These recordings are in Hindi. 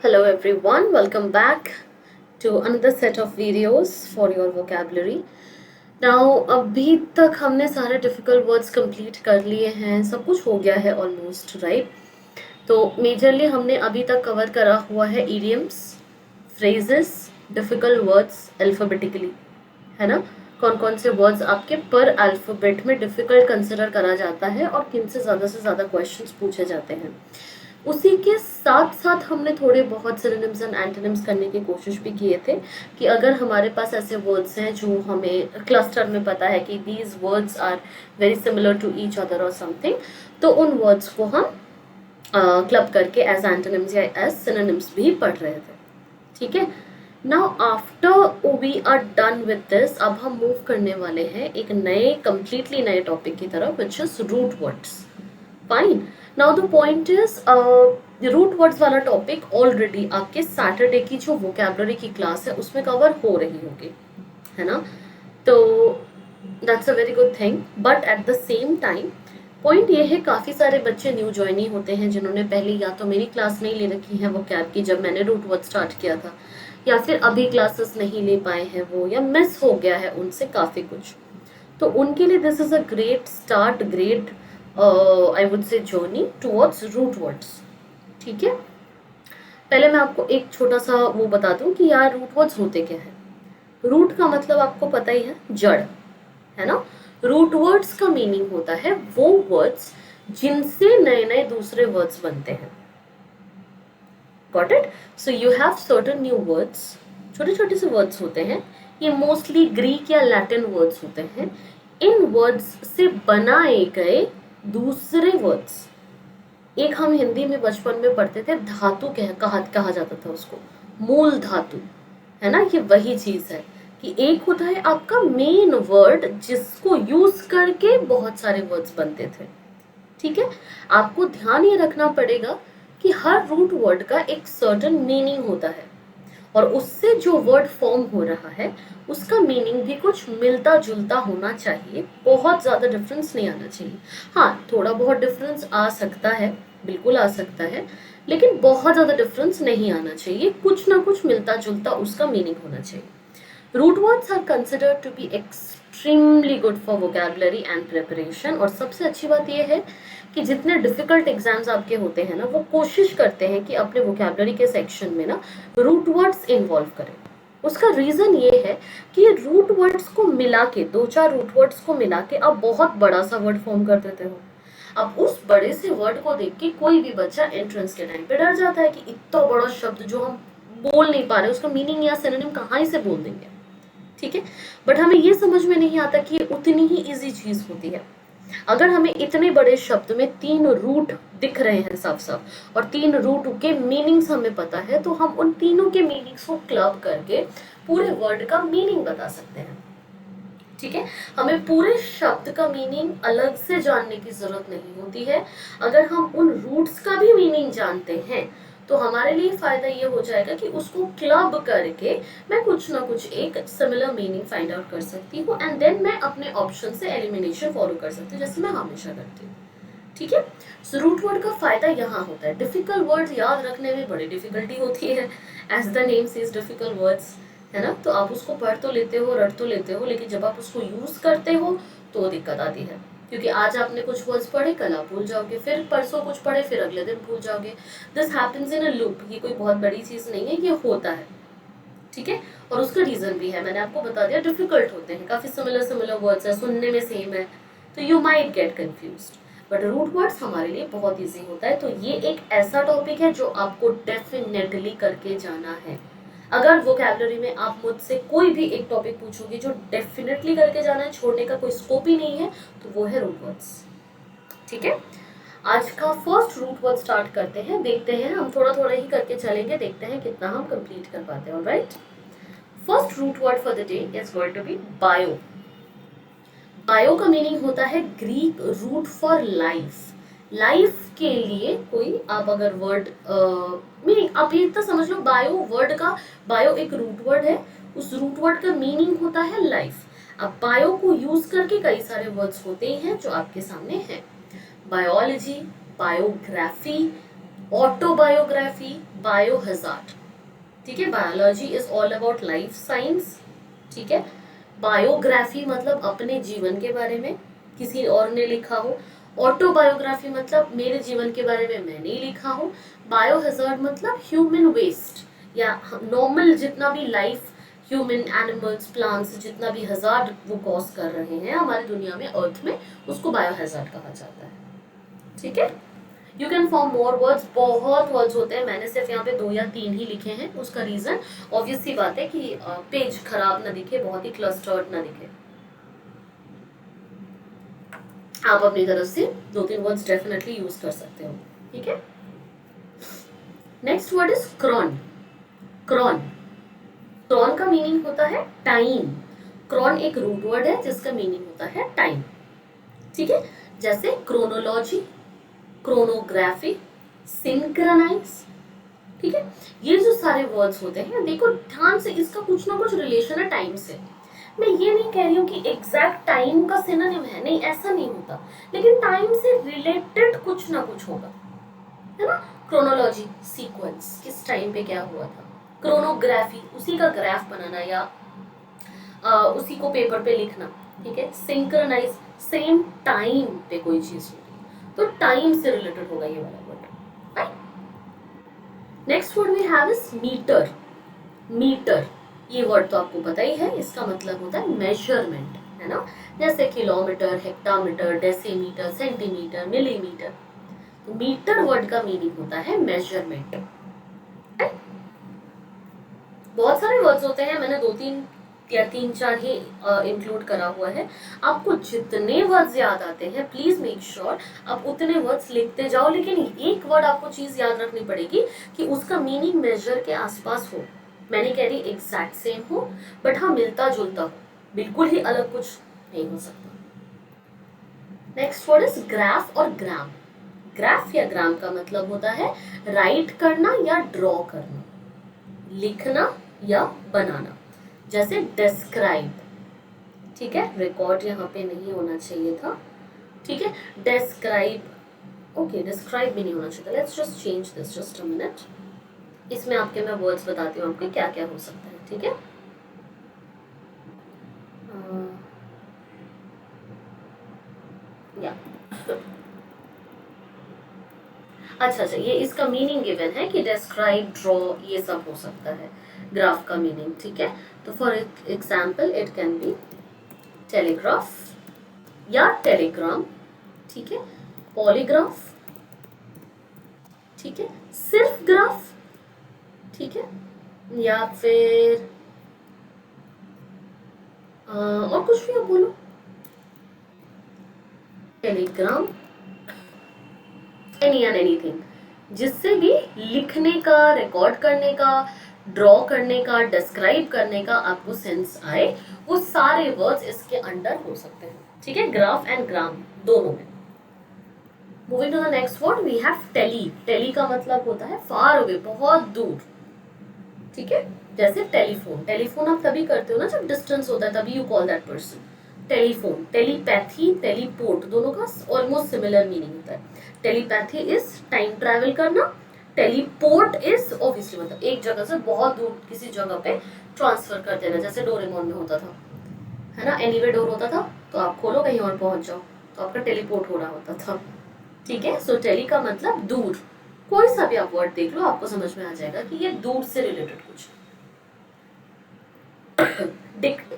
Hello everyone, welcome back to another set of videos for your vocabulary. Now अभी तक हमने सारे डिफिकल्ट वर्ड्स कंप्लीट कर लिए हैं, सब कुछ हो गया है ऑलमोस्ट, राइट? तो मेजरली हमने अभी तक कवर करा हुआ है idioms, phrases, difficult words alphabetically, है ना? कौन कौन से वर्ड्स आपके पर अल्फाबेट में डिफिकल्ट कंसिडर करा जाता है और किन से ज़्यादा क्वेश्चंस पूछे जाते हैं। उसी के साथ साथ हमने थोड़े बहुत सिनोनिम्स एंड एंटोनिम्स करने की कोशिश भी किए थे कि अगर हमारे पास ऐसे वर्ड्स हैं जो हमें क्लस्टर में पता है कि these words are very similar to each other और समथिंग, तो उन वर्ड्स को हम क्लब करके एज एंटोनिम्स या एज सिनोनिम्स भी पढ़ रहे थे। ठीक है, now after we are done with this, अब हम मूव करने वाले हैं एक नए कंप्लीटली नए टॉपिक की तरफ, which is root words. Fine, now the point is root words वाला टॉपिक ऑलरेडी आपके सैटरडे की जो वोकैबुलरी की क्लास है उसमें कवर हो रही होगी, है ना? तो that's a very good thing, but at the same time point ये है, काफ़ी सारे बच्चे न्यू ज्वाइनी होते हैं जिन्होंने पहले या तो मेरी क्लास नहीं ले रखी है वो कैब की जब मैंने रूट वर्ड स्टार्ट किया था, या फिर अभी क्लासेस नहीं ले पाए हैं वो, या मिस हो गया है उनसे काफ़ी कुछ। तो उनके लिए this is a great start, great I would say journey towards root words. ठीक है, पहले मैं आपको एक छोटा सा वो बता दूं कि यार रूट वर्ड्स होते क्या है। रूट का मतलब आपको पता ही है, जड़, है ना? रूट वर्ड्स का मीनिंग होता है वो वर्ड्स जिनसे नए नए दूसरे वर्ड्स बनते हैं। Got it? So you have certain new words, छोटे छोटे से वर्ड्स होते हैं, ये मोस्टली ग्रीक या लैटिन वर्ड्स होते हैं। इन वर्ड्स से बनाए गए दूसरे वर्ड्स, एक हम हिंदी में बचपन में पढ़ते थे धातु कहा जाता था उसको, मूल धातु, है ना? ये वही चीज है कि एक होता है आपका मेन वर्ड जिसको यूज करके बहुत सारे वर्ड्स बनते थे। ठीक है, आपको ध्यान ये रखना पड़ेगा कि हर रूट वर्ड का एक सर्टेन मीनिंग होता है और उससे जो वर्ड फॉर्म हो रहा है उसका मीनिंग भी कुछ मिलता जुलता होना चाहिए, बहुत ज़्यादा डिफरेंस नहीं आना चाहिए। हाँ, थोड़ा बहुत डिफरेंस आ सकता है, बिल्कुल आ सकता है, लेकिन बहुत ज़्यादा डिफरेंस नहीं आना चाहिए, कुछ ना कुछ मिलता जुलता उसका मीनिंग होना चाहिए। Root words are considered to be extremely good for vocabulary and preparation, और सबसे अच्छी बात यह है कि जितने डिफिकल्ट एग्जाम्स आपके होते हैं ना, वो कोशिश करते हैं कि अपने वोकैबुलरी के सेक्शन में ना रूट वर्ड्स इन्वॉल्व करें। उसका रीजन ये है कि रूट वर्ड्स को मिला के, दो चार रूट वर्ड्स को मिला के आप बहुत बड़ा सा वर्ड फॉर्म कर देते हो। अब उस बड़े से वर्ड को देख के कोई भी बच्चा एंट्रेंस के टाइम पे डर जाता है कि इतना बड़ा शब्द जो हम बोल नहीं पा रहे उसका मीनिंग या सिनोनिम कहाँ से बोल देंगे। ठीक है, बट हमें ये समझ में नहीं आता कि ये उतनी ही इजी चीज होती है। अगर हमें इतने बड़े शब्द में तीन रूट दिख रहे हैं साफ साफ, और तीन रूट के मीनिंग्स हमें पता है, तो हम उन तीनों के मीनिंग्स को क्लब करके पूरे वर्ड का मीनिंग बता सकते हैं। ठीक है, हमें पूरे शब्द का मीनिंग अलग से जानने की जरूरत नहीं होती है। अगर हम उन रूट्स का भी मीनिंग जानते हैं तो हमारे लिए फायदा ये हो जाएगा कि उसको क्लब करके मैं कुछ ना कुछ एक सिमिलर मीनिंग फाइंड आउट कर सकती हूँ, एंड देन मैं अपने ऑप्शन से एलिमिनेशन फॉलो कर सकती हूँ, जैसे मैं हमेशा करती हूँ। ठीक है, सो रूट वर्ड का फायदा यहाँ होता है। डिफिकल्ट वर्ड याद रखने में बड़ी डिफिकल्टी होती है, as the name says difficult words, है ना? तो आप उसको पढ़ तो लेते हो, रट तो लेते हो, लेकिन जब आप उसको यूज करते हो तो दिक्कत आती है, क्योंकि आज आपने कुछ वर्ड्स पढ़े, कल आप भूल जाओगे, फिर परसों कुछ पढ़े, फिर अगले दिन भूल जाओगे। This happens in a loop, ये कोई बहुत बड़ी चीज नहीं है, ये होता है। ठीक है, और उसका रीजन भी है, मैंने आपको बता दिया, डिफिकल्ट होते हैं, काफी सिमिलर वर्ड्स है, सुनने में सेम है, तो you might get confused. But root words हमारे लिए बहुत इजी होता है, तो ये एक ऐसा टॉपिक है जो आपको डेफिनेटली करके जाना है। अगर वोकैबुलरी में आप मुझसे कोई भी एक टॉपिक पूछोगे जो डेफिनेटली करके जाना है, छोड़ने का कोई स्कोप ही नहीं है, तो वो है रूट वर्ड्स। ठीक है, आज का फर्स्ट रूट वर्ड स्टार्ट करते हैं, देखते हैं, हम थोड़ा थोड़ा ही करके चलेंगे, देखते हैं कितना हम कंप्लीट कर पाते हैं। Alright, first root word for the day is going to be bio. Bio का मीनिंग होता है Greek root for life. Life के लिए कोई आप अगर वर्ड मीनिंग आप ये तो समझ लो, बायो वर्ड का, बायो एक रूट वर्ड है, उस रूट वर्ड का मीनिंग होता है लाइफ। अब बायो को यूज करके कई सारे वर्ड्स होते हैं जो आपके सामने हैं, बायोलॉजी, बायोग्राफी, ऑटोबायोग्राफी, बायोहजार्ड, ठीक है। Biology is all about life science, ठीक है। बायोग्राफी मतलब अपने जीवन के बारे में किसी और ने लिखा हो। ऑटोबायोग्राफी मतलब मेरे जीवन के बारे में मैंने लिखा हो। बायोहजार्ड मतलब ह्यूमन वेस्ट या नॉर्मल जितना भी लाइफ, ह्यूमन, एनिमल्स, प्लांट्स, जितना भी हजार्ड वो कॉज कर रहे हैं हमारी दुनिया में, अर्थ में, उसको बायोहजार्ड कहा जाता है, ठीक है। You can form more words, बहुत वर्ड्स होते हैं, मैंने सिर्फ यहाँ पे 2 या 3 ही लिखे हैं। उसका रीजन ऑब्वियस सी बात है कि पेज खराब ना दिखे, बहुत ही क्लस्टर्ड ना दिखे। आप अपनी तरफ से 2-3 वर्ड्स डेफिनेटली यूज कर सकते हो, ठीक है। Next word is chron. Chron, chron का मीनिंग होता है टाइम। क्रॉन एक रूट वर्ड है जिसका मीनिंग होता है टाइम, ठीक है। जैसे क्रोनोलॉजी, क्रोनोग्राफी, सिंक्रोनाइज, ठीक है। ये जो सारे वर्ड्स होते हैं, देखो ध्यान से, इसका कुछ ना कुछ रिलेशन है टाइम से। मैं ये नहीं कह रही हूँ कि एग्जैक्ट टाइम का सिनोनिम है, नहीं, ऐसा नहीं होता, लेकिन टाइम से रिलेटेड कुछ ना कुछ होगा, है ना। क्रोनोलॉजी, सीक्वेंस, किस टाइम पे क्या हुआ था। क्रोनोग्राफी, उसी का ग्राफ बनाना या उसी को पेपर पे लिखना, ठीक है। सिंक्रोनाइज, सेम टाइम पे कोई चीज होगी, तो टाइम से रिलेटेड होगा ये वाला word, right. Next word we have is meter. Meter, ये वर्ड तो आपको पता ही है, इसका मतलब होता है मेजरमेंट, है ना। जैसे kilometre, hectometre, decimetre, centimetre, millimetre. तो मीटर वर्ड का मीनिंग होता है मेजरमेंट। बहुत सारे वर्ड्स होते हैं, मैंने 2-3 या 3-4 ही इंक्लूड करा हुआ है। आपको जितने वर्ड्स याद आते हैं प्लीज मेक श्योर आप उतने वर्ड्स लिखते जाओ, लेकिन एक वर्ड आपको चीज याद रखनी पड़ेगी कि उसका मीनिंग मेजर के आसपास हो। मैंने कह रही एग्जैक्ट सेम हो, बट हाँ मिलता जुलता हो, बिल्कुल ही अलग कुछ नहीं हो सकता। नेक्स्ट वर्ड इज ग्राफ और ग्राम। ग्राफ या ग्राम का मतलब होता है राइट करना या ड्रॉ करना, लिखना या बनाना। जैसे डिस्क्राइब, ठीक है, रिकॉर्ड यहाँ पे नहीं होना चाहिए था, ठीक है। डिस्क्राइब, ओके, डिस्क्राइब भी नहीं होना चाहिए था। Let's just change this, just a minute. इसमें आपके मैं वर्ड्स बताती हूँ आपके क्या क्या हो सकता है, ठीक है। या अच्छा, ये इसका मीनिंग गिवन है कि डिस्क्राइब, ड्रॉ, ये सब हो सकता है ग्राफ का मीनिंग, ठीक है। तो for example it can be telegraph या टेलीग्राम, ठीक है। पॉलीग्राफ, ठीक है। सिर्फ ग्राफ, ठीक है, या फिर और कुछ भी आप बोलो। टेलीग्राम, एनी एंड एनीथिंग, जिससे भी लिखने का, रिकॉर्ड करने का, ड्रॉ करने का, डिस्क्राइब करने का आपको सेंस आए, वो सारे वर्ड्स इसके अंडर हो सकते हैं, ठीक है। ग्राफ एंड ग्राम दोनों में। Moving to the next word we have tele. Tele का मतलब होता है फार अवे, बहुत दूर, ठीक है। जैसे टेलीफोन, टेलीफोन आप तभी करते हो ना जब डिस्टेंस होता है, तभी you call that person. Telephone, telepathy, teleport, दोनों का ऑलमोस्ट सिमिलर मीनिंग होता है। टेलीपैथी इज टाइम ट्रैवल करना, टेलीपोर्ट इज ऑब्वियसली मतलब एक जगह से बहुत दूर किसी जगह पे ट्रांसफर कर देना, जैसे डोरेमोन में होता था, है ना। एनीवे डोर होता था तो आप खोलो कहीं और पहुंच जाओ, तो आपका टेलीपोर्ट हो रहा होता था, ठीक है। सो टेली का मतलब दूर, कोई सा भी आप वर्ड देख लो आपको समझ में आ जाएगा कि ये दूर से रिलेटेड कुछ। डिक्ट,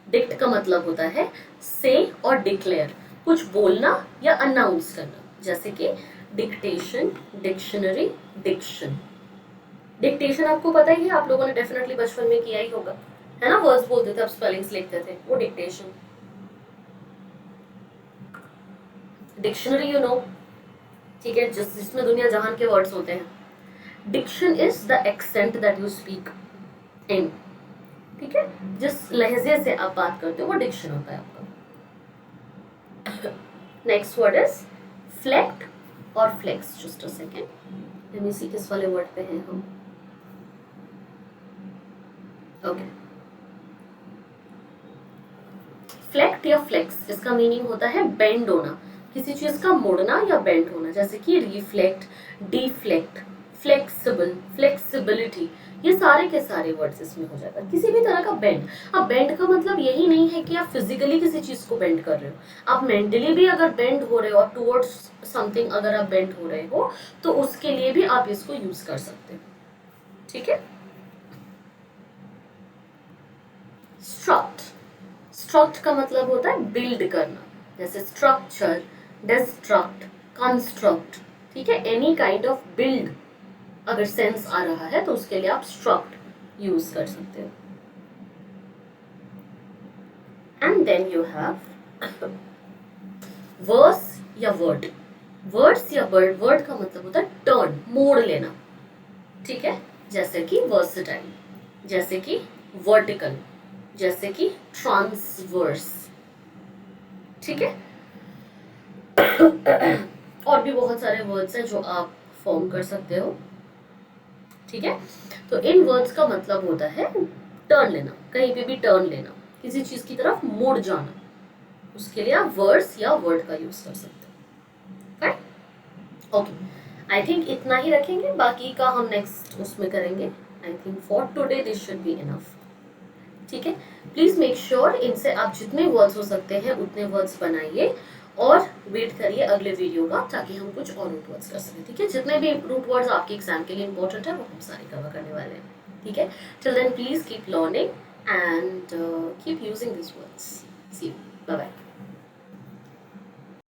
डिक्ट का मतलब होता है से और डिक्लेयर, कुछ बोलना या अनाउंस करना, जैसे कि डिक्टेशन, डिक्शनरी, डिक्शन। डिक्टेशन आपको पता ही है, आप लोगों ने डेफिनेटली बचपन में किया ही होगा, है ना। वर्ड्स बोलते थे, अब स्पेलिंग्स लिखते थे, वो डिक्टेशन। डिक्शनरी यू नो, ठीक है, जिसमें दुनिया जहान के वर्ड्स होते हैं। Diction is the accent that you speak in, ठीक है, जिस लहजे से आप बात करते हो वो डिक्शन होता है आपका। नेक्स्ट वर्ड इज फ्लेक्ट और flex. Just a second, let me see किस वाले वर्ड पे हैं हम। ओके, फ्लेक्ट या फ्लेक्स, इसका मीनिंग होता है बेंड होना, किसी चीज का मुड़ना या बेंड होना, जैसे कि रिफ्लेक्ट, डिफ्लेक्ट, फ्लेक्सिबल, फ्लेक्सिबिलिटी, ये सारे के सारे वर्ड्स इसमें हो जाएगा। किसी भी तरह का बेंड। अब बेंड का मतलब यही नहीं है कि आप फिजिकली किसी चीज को बेंड कर रहे हो, आप मेंटली भी अगर बेंड हो रहे हो और टुवर्ड्स समथिंग अगर आप बेंड हो रहे हो तो उसके लिए भी आप इसको यूज कर सकते हो। ठीक है। स्ट्रक्ट, स्ट्रक्ट का मतलब होता है बिल्ड करना, जैसे स्ट्रक्चर, डिस्ट्रक्ट, कंस्ट्रक्ट। ठीक है, एनी काइंड ऑफ बिल्ड अगर सेंस आ रहा है तो उसके लिए आप स्ट्रक्ट यूज कर सकते हो। And then you have verse या वर्ड। वर्ड्स या वर्ड, वर्ड का मतलब होता है टर्न, मोड़ लेना। ठीक है, जैसे कि वर्सेटाइल, जैसे कि वर्टिकल, जैसे कि ट्रांसवर्स। ठीक है। और भी बहुत सारे वर्ड्स हैं जो आप फॉर्म कर सकते हो। ठीक है, तो इन वर्ड्स का मतलब होता है टर्न लेना, कहीं पे भी टर्न लेना, किसी चीज की तरफ मुड़ जाना, उसके लिए आप वर्ड्स या वर्ड का यूज कर सकते हो। Fine, okay. आई थिंक इतना ही रखेंगे, बाकी का हम नेक्स्ट उसमें करेंगे। I think for today this should be enough. ठीक है, प्लीज मेक श्योर इनसे आप जितने वर्ड्स हो सकते हैं उतने वर्ड्स बनाइए और वेट करिए अगले वीडियो का, ताकि हम कुछ और रूट वर्ड्स कर सकें। ठीक है, जितने भी रूट वर्ड्स आपके एग्जाम के लिए इंपॉर्टेंट है वो हम सारे कवर करने वाले हैं। ठीक है, till then please keep learning and keep using this words. See you, bye bye.